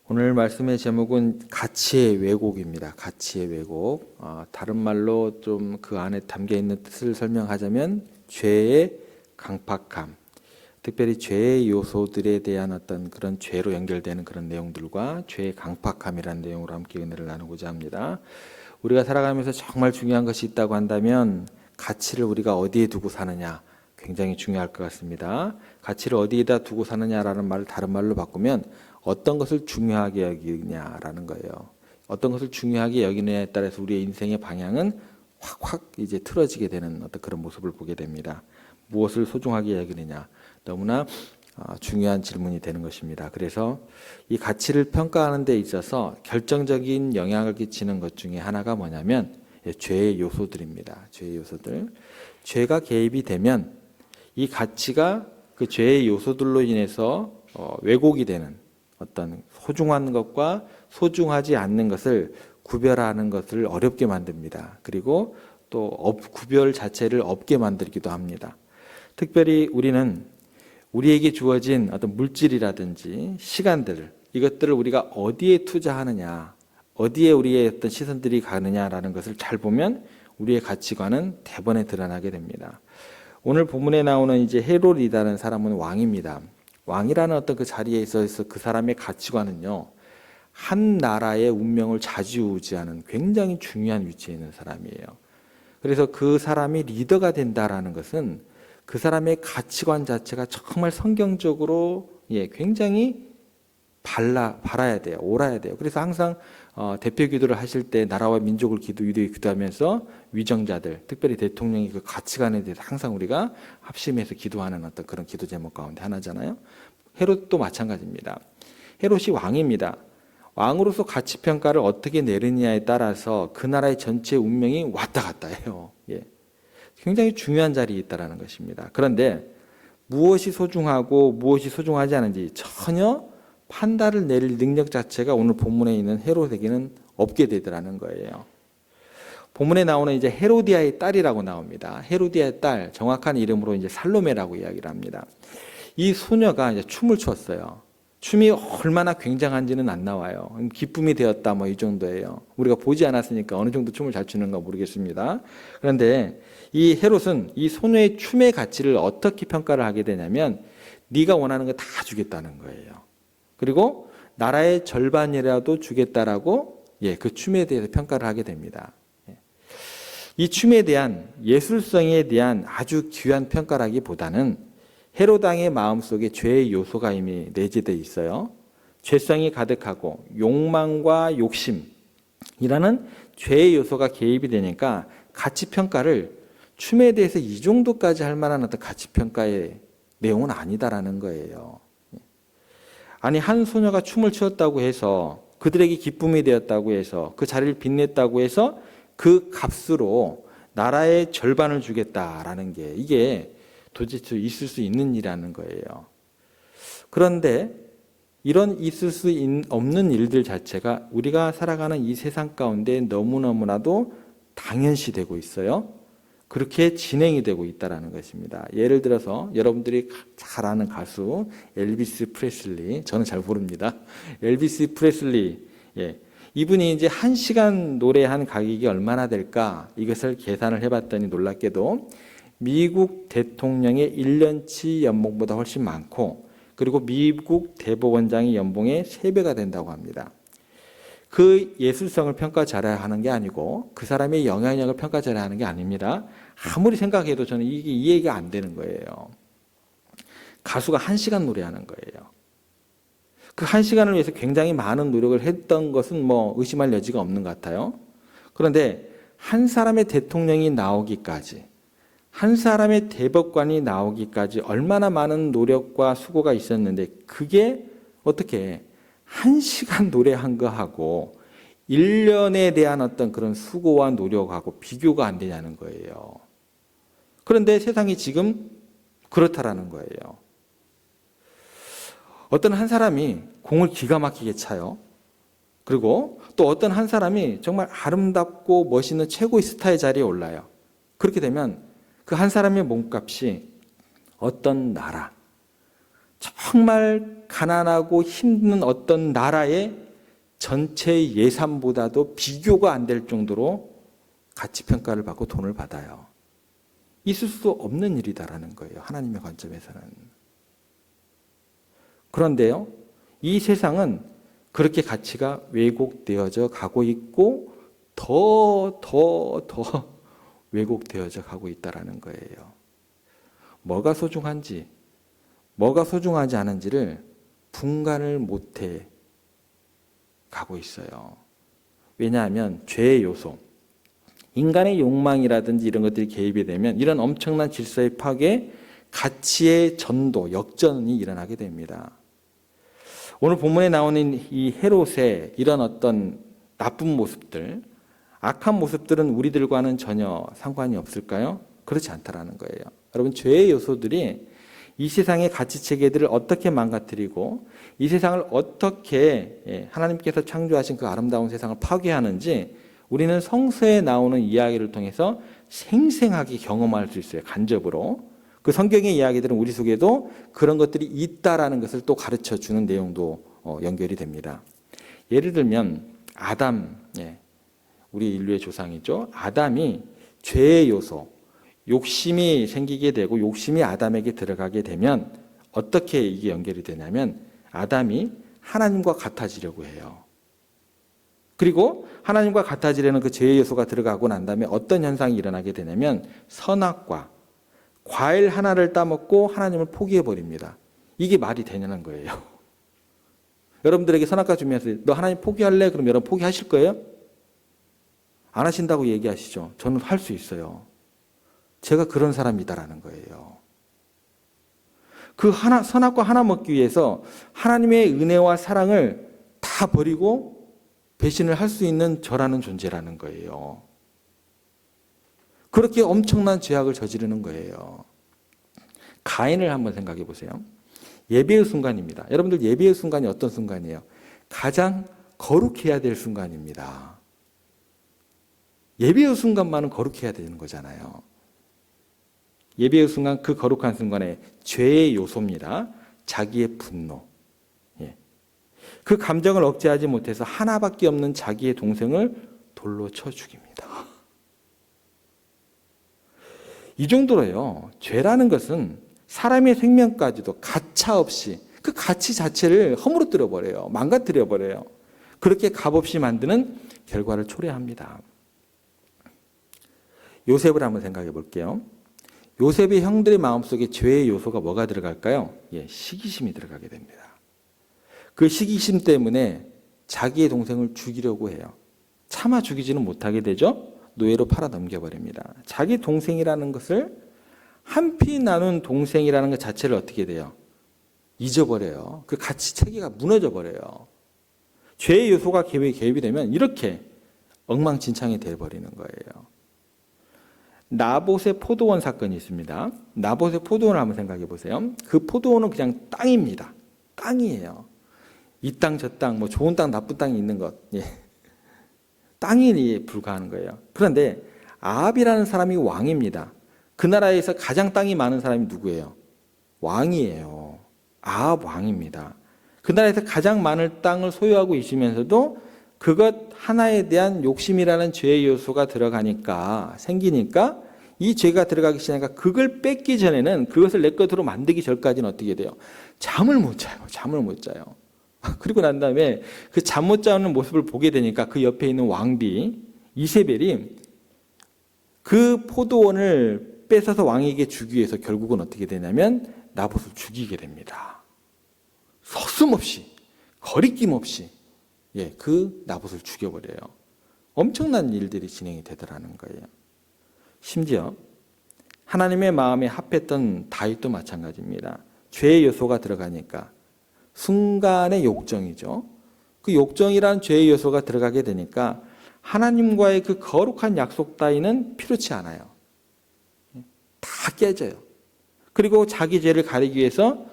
오늘 말씀의 제목은 가치의 왜곡입니다. 가치의 왜곡. 다른 말로 좀 그 안에 담겨 있는 뜻을 설명하자면 죄의 강팍함. 특별히 죄의 요소들에 대한 어떤 그런 죄로 연결되는 그런 내용들과 죄의 강팍함이라는 내용으로 함께 은혜를 나누고자 합니다. 우리가 살아가면서 정말 중요한 것이 있다고 한다면 가치를 우리가 어디에 두고 사느냐 굉장히 중요할 것 같습니다. 가치를 어디에다 두고 사느냐라는 말을 다른 말로 바꾸면 어떤 것을 중요하게 여기냐라는 거예요. 어떤 것을 중요하게 여기느냐에 따라서 우리의 인생의 방향은 확 이제 틀어지게 되는 어떤 그런 모습을 보게 됩니다. 무엇을 소중하게 여기느냐 너무나 중요한 질문이 되는 것입니다. 그래서 이 가치를 평가하는 데 있어서 결정적인 영향을 끼치는 것 중에 하나가 뭐냐면 죄의 요소들입니다. 죄의 요소들. 죄가 개입이 되면 이 가치가 그 죄의 요소들로 인해서 왜곡이 되는 어떤 소중한 것과 소중하지 않는 것을 구별하는 것을 어렵게 만듭니다. 그리고 또 구별 자체를 없게 만들기도 합니다. 특별히 우리는 우리에게 주어진 어떤 물질이라든지 시간들, 이것들을 우리가 어디에 투자하느냐, 어디에 우리의 어떤 시선들이 가느냐라는 것을 잘 보면 우리의 가치관은 대번에 드러나게 됩니다. 오늘 본문에 나오는 이제 헤롯이라는 사람은 왕입니다. 왕이라는 어떤 그 자리에 있어서 그 사람의 가치관은요, 한 나라의 운명을 좌지우지하는 굉장히 중요한 위치에 있는 사람이에요. 그래서 그 사람이 리더가 된다라는 것은 그 사람의 가치관 자체가 정말 성경적으로 굉장히 발라야 돼요. 옳아야 돼요. 그래서 항상 대표 기도를 하실 때 나라와 민족을 기도하면서 위정자들, 특별히 대통령의 그 가치관에 대해서 항상 우리가 합심해서 기도하는 어떤 그런 기도 제목 가운데 하나잖아요. 헤롯도 마찬가지입니다. 헤롯이 왕입니다. 왕으로서 가치 평가를 어떻게 내리느냐에 따라서 그 나라의 전체 운명이 왔다 갔다 해요. 굉장히 중요한 자리에 있다는 것입니다. 그런데 무엇이 소중하고 무엇이 소중하지 않은지 전혀 판단을 내릴 능력 자체가 오늘 본문에 있는 헤롯에게는 없게 되더라는 거예요. 본문에 나오는 이제 헤로디아의 딸이라고 나옵니다. 헤로디아의 딸, 정확한 이름으로 이제 살로메라고 이야기를 합니다. 이 소녀가 이제 춤을 췄어요. 춤이 얼마나 굉장한지는 안 나와요. 기쁨이 되었다 뭐 이 정도예요. 우리가 보지 않았으니까 어느 정도 춤을 잘 추는가 모르겠습니다. 그런데 이 헤롯은 이 소녀의 춤의 가치를 어떻게 평가를 하게 되냐면 네가 원하는 거 다 주겠다는 거예요. 그리고 나라의 절반이라도 주겠다라고 그 춤에 대해서 평가를 하게 됩니다. 이 춤에 대한 예술성에 대한 아주 귀한 평가라기보다는 헤롯 왕의 마음속에 죄의 요소가 이미 내재되어 있어요. 죄성이 가득하고 욕망과 욕심이라는 죄의 요소가 개입이 되니까 가치 평가를 춤에 대해서 이 정도까지 할 만한 어떤 가치 평가의 내용은 아니다라는 거예요. 아니 한 소녀가 춤을 추었다고 해서 그들에게 기쁨이 되었다고 해서 그 자리를 빛냈다고 해서 그 값으로 나라의 절반을 주겠다라는 게 이게 도대체 있을 수 있는 일이라는 거예요. 그런데 이런 있을 수 없는 일들 자체가 우리가 살아가는 이 세상 가운데 너무너무나도 당연시되고 있어요. 그렇게 진행이 되고 있다는 것입니다. 예를 들어서 여러분들이 잘 아는 가수 엘비스 프레슬리, 저는 잘 모릅니다. 엘비스 프레슬리, 이분이 이제 1시간 노래한 가격이 얼마나 될까 이것을 계산을 해봤더니 놀랍게도 미국 대통령의 1년치 연봉보다 훨씬 많고 그리고 미국 대법원장의 연봉의 3배가 된다고 합니다. 그 예술성을 평가 잘해야 하는 게 아니고 그 사람의 영향력을 평가 잘해야 하는 게 아닙니다. 아무리 생각해도 저는 이게 이해가 안 되는 거예요. 가수가 1시간 노래하는 거예요. 그 1시간을 위해서 굉장히 많은 노력을 했던 것은 뭐 의심할 여지가 없는 것 같아요. 그런데 한 사람의 대통령이 나오기까지, 한 사람의 대법관이 나오기까지 얼마나 많은 노력과 수고가 있었는데 그게 어떻게 1시간 노래한 거하고 1년에 대한 어떤 그런 수고와 노력하고 비교가 안 되냐는 거예요. 그런데 세상이 지금 그렇다라는 거예요. 어떤 한 사람이 공을 기가 막히게 차요. 그리고 또 어떤 한 사람이 정말 아름답고 멋있는 최고의 스타의 자리에 올라요. 그렇게 되면 그 한 사람의 몸값이 어떤 나라, 저 정말 가난하고 힘든 어떤 나라의 전체 예산보다도 비교가 안 될 정도로 가치평가를 받고 돈을 받아요. 있을 수 없는 일이다라는 거예요. 하나님의 관점에서는. 그런데요, 이 세상은 그렇게 가치가 왜곡되어져 가고 있고 더 왜곡되어져 가고 있다라는 거예요. 뭐가 소중한지, 뭐가 소중하지 않은지를 분간을 못해 가고 있어요. 왜냐하면 죄의 요소, 인간의 욕망이라든지 이런 것들이 개입이 되면 이런 엄청난 질서의 파괴, 가치의 전도, 역전이 일어나게 됩니다. 오늘 본문에 나오는 이 헤롯의 이런 어떤 나쁜 모습들, 악한 모습들은 우리들과는 전혀 상관이 없을까요? 그렇지 않다라는 거예요. 여러분, 죄의 요소들이 이 세상의 가치 체계들을 어떻게 망가뜨리고 이 세상을 어떻게 하나님께서 창조하신 그 아름다운 세상을 파괴하는지 우리는 성서에 나오는 이야기를 통해서 생생하게 경험할 수 있어요. 간접으로. 그 성경의 이야기들은 우리 속에도 그런 것들이 있다라는 것을 또 가르쳐 주는 내용도 연결이 됩니다. 예를 들면 아담, 우리 인류의 조상이죠. 아담이 죄의 요소, 욕심이 생기게 되고 욕심이 아담에게 들어가게 되면 어떻게 이게 연결이 되냐면 아담이 하나님과 같아지려고 해요. 그리고 하나님과 같아지려는 그 죄의 요소가 들어가고 난 다음에 어떤 현상이 일어나게 되냐면 선악과 과일 하나를 따먹고 하나님을 포기해버립니다. 이게 말이 되냐는 거예요. 여러분들에게 선악과 주면서 너 하나님 포기할래? 그럼 여러분 포기하실 거예요? 안 하신다고 얘기하시죠. 저는 할 수 있어요. 제가 그런 사람이다라는 거예요. 그 선악과 하나 먹기 위해서 하나님의 은혜와 사랑을 다 버리고 배신을 할 수 있는 저라는 존재라는 거예요. 그렇게 엄청난 죄악을 저지르는 거예요. 가인을 한번 생각해 보세요. 예배의 순간입니다. 여러분들 예배의 순간이 어떤 순간이에요? 가장 거룩해야 될 순간입니다. 예배의 순간만은 거룩해야 되는 거잖아요. 예배의 순간, 그 거룩한 순간에 죄의 요소입니다. 자기의 분노. 그 감정을 억제하지 못해서 하나밖에 없는 자기의 동생을 돌로 쳐 죽입니다. 이 정도로요, 죄라는 것은 사람의 생명까지도 가차없이 그 가치 자체를 허물어뜨려 버려요. 망가뜨려 버려요. 그렇게 값없이 만드는 결과를 초래합니다. 요셉을 한번 생각해 볼게요. 요셉의 형들의 마음속에 죄의 요소가 뭐가 들어갈까요? 시기심이 들어가게 됩니다. 그 시기심 때문에 자기의 동생을 죽이려고 해요. 차마 죽이지는 못하게 되죠. 노예로 팔아 넘겨버립니다. 자기 동생이라는 것을 한 피 나눈 동생이라는 것 자체를 어떻게 돼요? 잊어버려요. 그 가치 체계가 무너져 버려요. 죄의 요소가 개입이 되면 이렇게 엉망진창이 되어버리는 거예요. 나봇의 포도원 사건이 있습니다. 나봇의 포도원을 한번 생각해 보세요. 그 포도원은 그냥 땅입니다. 땅이에요. 이 땅, 저 땅, 뭐 좋은 땅, 나쁜 땅이 있는 것. 땅이 불과한 거예요. 그런데 아합이라는 사람이 왕입니다. 그 나라에서 가장 땅이 많은 사람이 누구예요? 왕이에요. 아합 왕입니다. 그 나라에서 가장 많은 땅을 소유하고 있으면서도 그것 하나에 대한 욕심이라는 죄의 요소가 생기니까 이 죄가 들어가기 시작하니까 그걸 뺏기 전에는 그것을 내 것으로 만들기 전까지는 어떻게 돼요? 잠을 못 자요. 그리고 난 다음에 그 잠 못 자는 모습을 보게 되니까 그 옆에 있는 왕비 이세벨이 그 포도원을 뺏어서 왕에게 주기 위해서 결국은 어떻게 되냐면 나봇을 죽이게 됩니다. 서슴없이, 거리낌 없이 그 나봇을 죽여버려요. 엄청난 일들이 진행이 되더라는 거예요. 심지어 하나님의 마음에 합했던 다윗도 마찬가지입니다. 죄의 요소가 들어가니까 순간의 욕정이죠. 그 욕정이란 죄의 요소가 들어가게 되니까 하나님과의 그 거룩한 약속 따위는 필요치 않아요. 다 깨져요. 그리고 자기 죄를 가리기 위해서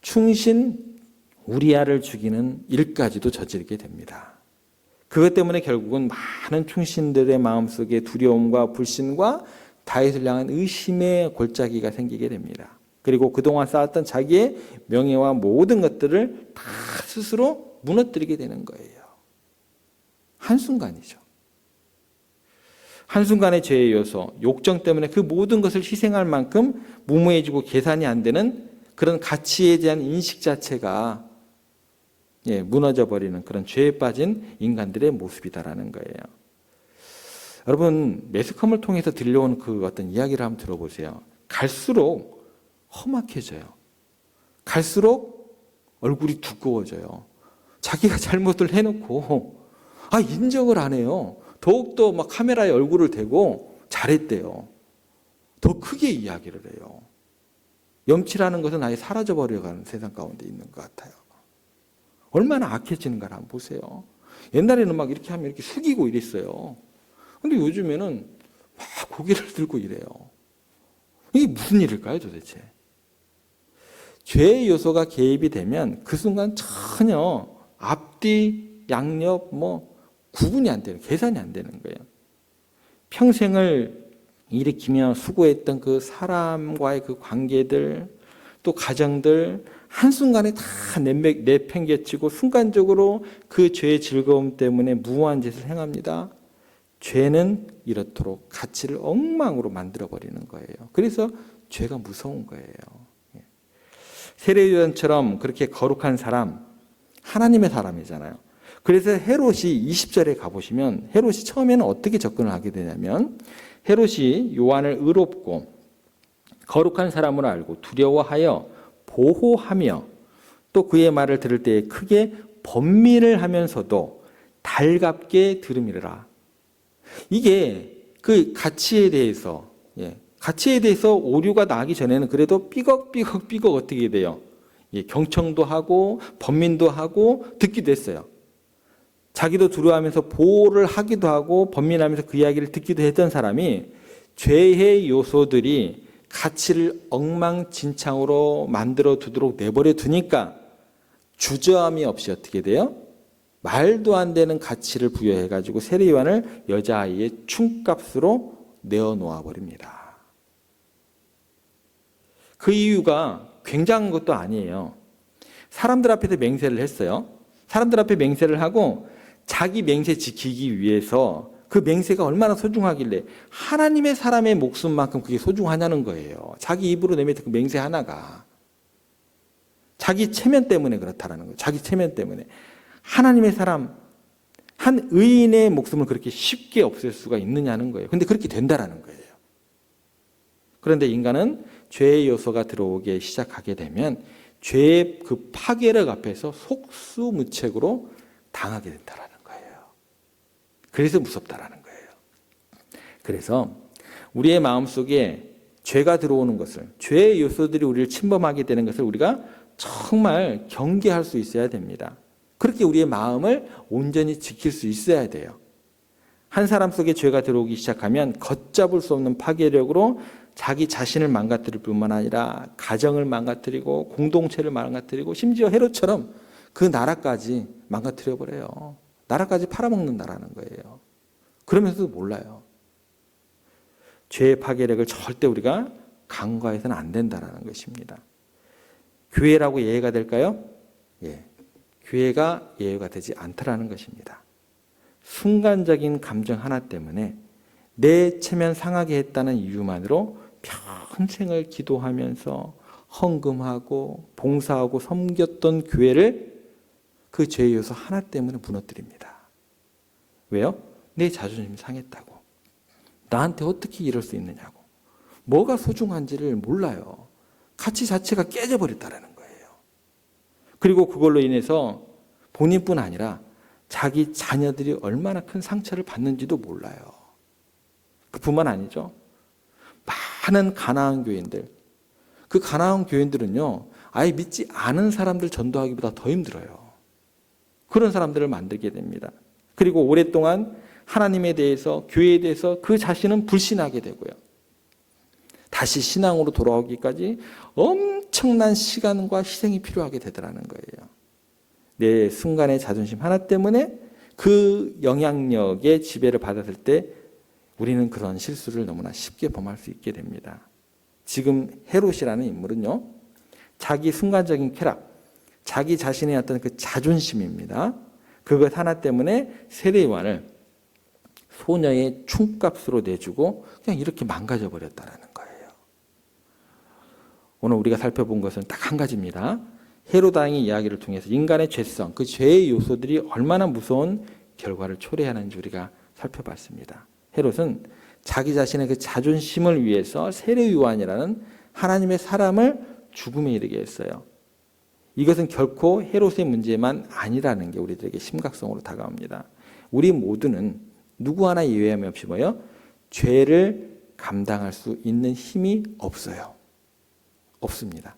충신 우리아를 죽이는 일까지도 저지르게 됩니다. 그것 때문에 결국은 많은 충신들의 마음속에 두려움과 불신과 다윗을 향한 의심의 골짜기가 생기게 됩니다. 그리고 그동안 쌓았던 자기의 명예와 모든 것들을 다 스스로 무너뜨리게 되는 거예요. 한순간이죠. 한순간의 죄의 요소, 욕정 때문에 그 모든 것을 희생할 만큼 무모해지고 계산이 안 되는 그런 가치에 대한 인식 자체가 무너져 버리는 그런 죄에 빠진 인간들의 모습이다라는 거예요. 여러분, 매스컴을 통해서 들려온 그 어떤 이야기를 한번 들어보세요. 갈수록 험악해져요. 갈수록 얼굴이 두꺼워져요. 자기가 잘못을 해놓고 인정을 안 해요. 더욱더 막 카메라에 얼굴을 대고 잘했대요. 더 크게 이야기를 해요. 염치라는 것은 아예 사라져버려가는 세상 가운데 있는 것 같아요. 얼마나 악해지는가를 한번 보세요. 옛날에는 막 이렇게 하면 이렇게 숙이고 이랬어요. 근데 요즘에는 막 고개를 들고 이래요. 이게 무슨 일일까요, 도대체? 죄의 요소가 개입이 되면 그 순간 전혀 앞뒤, 양옆, 구분이 안 되는, 계산이 안 되는 거예요. 평생을 일으키며 수고했던 그 사람과의 그 관계들, 또 가정들, 한순간에 다 내팽개치고 순간적으로 그 죄의 즐거움 때문에 무모한 짓을 행합니다. 죄는 이렇도록 가치를 엉망으로 만들어버리는 거예요. 그래서 죄가 무서운 거예요. 세례요한처럼 그렇게 거룩한 사람, 하나님의 사람이잖아요. 그래서 헤롯이 20절에 가보시면 헤롯이 처음에는 어떻게 접근을 하게 되냐면 헤롯이 요한을 의롭고 거룩한 사람으로 알고 두려워하여 보호하며 또 그의 말을 들을 때에 크게 번민을 하면서도 달갑게 들음이라. 이게 그 가치에 대해서 오류가 나기 전에는 그래도 삐걱 어떻게 돼요? 경청도 하고 번민도 하고 듣기도 했어요. 자기도 두려워하면서 보호를 하기도 하고 번민하면서 그 이야기를 듣기도 했던 사람이 죄의 요소들이 가치를 엉망진창으로 만들어 두도록 내버려 두니까 주저함이 없이 어떻게 돼요? 말도 안 되는 가치를 부여해가지고 세례요한을 여자아이의 춤값으로 내어놓아 버립니다. 그 이유가 굉장한 것도 아니에요. 사람들 앞에서 맹세를 했어요. 사람들 앞에 맹세를 하고 자기 맹세 지키기 위해서 그 맹세가 얼마나 소중하길래 하나님의 사람의 목숨만큼 그게 소중하냐는 거예요. 자기 입으로 내뱉은 그 맹세 하나가 자기 체면 때문에 그렇다라는 거예요. 자기 체면 때문에 하나님의 사람 한 의인의 목숨을 그렇게 쉽게 없앨 수가 있느냐는 거예요. 근데 그렇게 된다라는 거예요. 그런데 인간은 죄의 요소가 들어오기 시작하게 되면 죄의 그 파괴력 앞에서 속수무책으로 당하게 된다라는 거예요. 그래서 무섭다라는 거예요. 그래서 우리의 마음속에 죄가 들어오는 것을, 죄의 요소들이 우리를 침범하게 되는 것을 우리가 정말 경계할 수 있어야 됩니다. 그렇게 우리의 마음을 온전히 지킬 수 있어야 돼요. 한 사람 속에 죄가 들어오기 시작하면 걷잡을 수 없는 파괴력으로 자기 자신을 망가뜨릴 뿐만 아니라 가정을 망가뜨리고 공동체를 망가뜨리고 심지어 헤롯처럼 그 나라까지 망가뜨려 버려요. 나라까지 팔아먹는다라는 거예요. 그러면서도 몰라요. 죄의 파괴력을 절대 우리가 간과해서는 안 된다라는 것입니다. 교회라고 예외가 될까요? 예. 교회가 예외가 되지 않더라는 것입니다. 순간적인 감정 하나 때문에 내 체면 상하게 했다는 이유만으로 평생을 기도하면서 헌금하고 봉사하고 섬겼던 교회를 그 죄의 요소 하나 때문에 무너뜨립니다. 왜요? 내 자존심이 상했다고. 나한테 어떻게 이럴 수 있느냐고. 뭐가 소중한지를 몰라요. 가치 자체가 깨져버렸다는 거예요. 그리고 그걸로 인해서 본인뿐 아니라 자기 자녀들이 얼마나 큰 상처를 받는지도 몰라요. 그뿐만 아니죠. 많은 가나안 교인들. 그 가나안 교인들은요, 아예 믿지 않은 사람들 전도하기보다 더 힘들어요. 그런 사람들을 만들게 됩니다. 그리고 오랫동안 하나님에 대해서, 교회에 대해서 그 자신은 불신하게 되고요. 다시 신앙으로 돌아오기까지 엄청난 시간과 희생이 필요하게 되더라는 거예요. 내 순간의 자존심 하나 때문에 그 영향력의 지배를 받았을 때 우리는 그런 실수를 너무나 쉽게 범할 수 있게 됩니다. 지금 헤롯이라는 인물은요, 자기 순간적인 쾌락, 자기 자신의 어떤 그 자존심입니다. 그것 하나 때문에 세례요한을 소녀의 춤값으로 내주고 그냥 이렇게 망가져 버렸다라는 거예요. 오늘 우리가 살펴본 것은 딱 한 가지입니다. 헤롯 왕의 이야기를 통해서 인간의 죄성, 그 죄의 요소들이 얼마나 무서운 결과를 초래하는지 우리가 살펴봤습니다. 헤롯은 자기 자신의 그 자존심을 위해서 세례 요한이라는 하나님의 사람을 죽음에 이르게 했어요. 이것은 결코 헤롯의 문제만 아니라는 게 우리들에게 심각성으로 다가옵니다. 우리 모두는 누구 하나 예외함이 없이 뭐예요? 죄를 감당할 수 있는 힘이 없어요. 없습니다.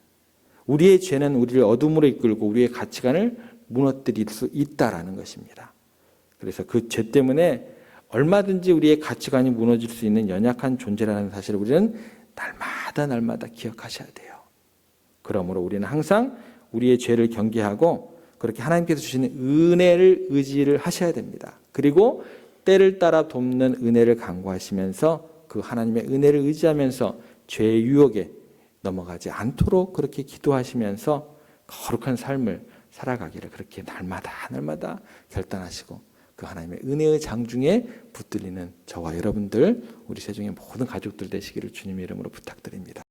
우리의 죄는 우리를 어둠으로 이끌고 우리의 가치관을 무너뜨릴 수 있다라는 것입니다. 그래서 그 죄 때문에 얼마든지 우리의 가치관이 무너질 수 있는 연약한 존재라는 사실을 우리는 날마다 기억하셔야 돼요. 그러므로 우리는 항상 우리의 죄를 경계하고 그렇게 하나님께서 주시는 은혜를 의지를 하셔야 됩니다. 그리고 때를 따라 돕는 은혜를 간구하시면서 그 하나님의 은혜를 의지하면서 죄의 유혹에 넘어가지 않도록 그렇게 기도하시면서 거룩한 삶을 살아가기를 그렇게 날마다 결단하시고 그 하나님의 은혜의 장중에 붙들리는 저와 여러분들, 우리 세종의 모든 가족들 되시기를 주님의 이름으로 부탁드립니다.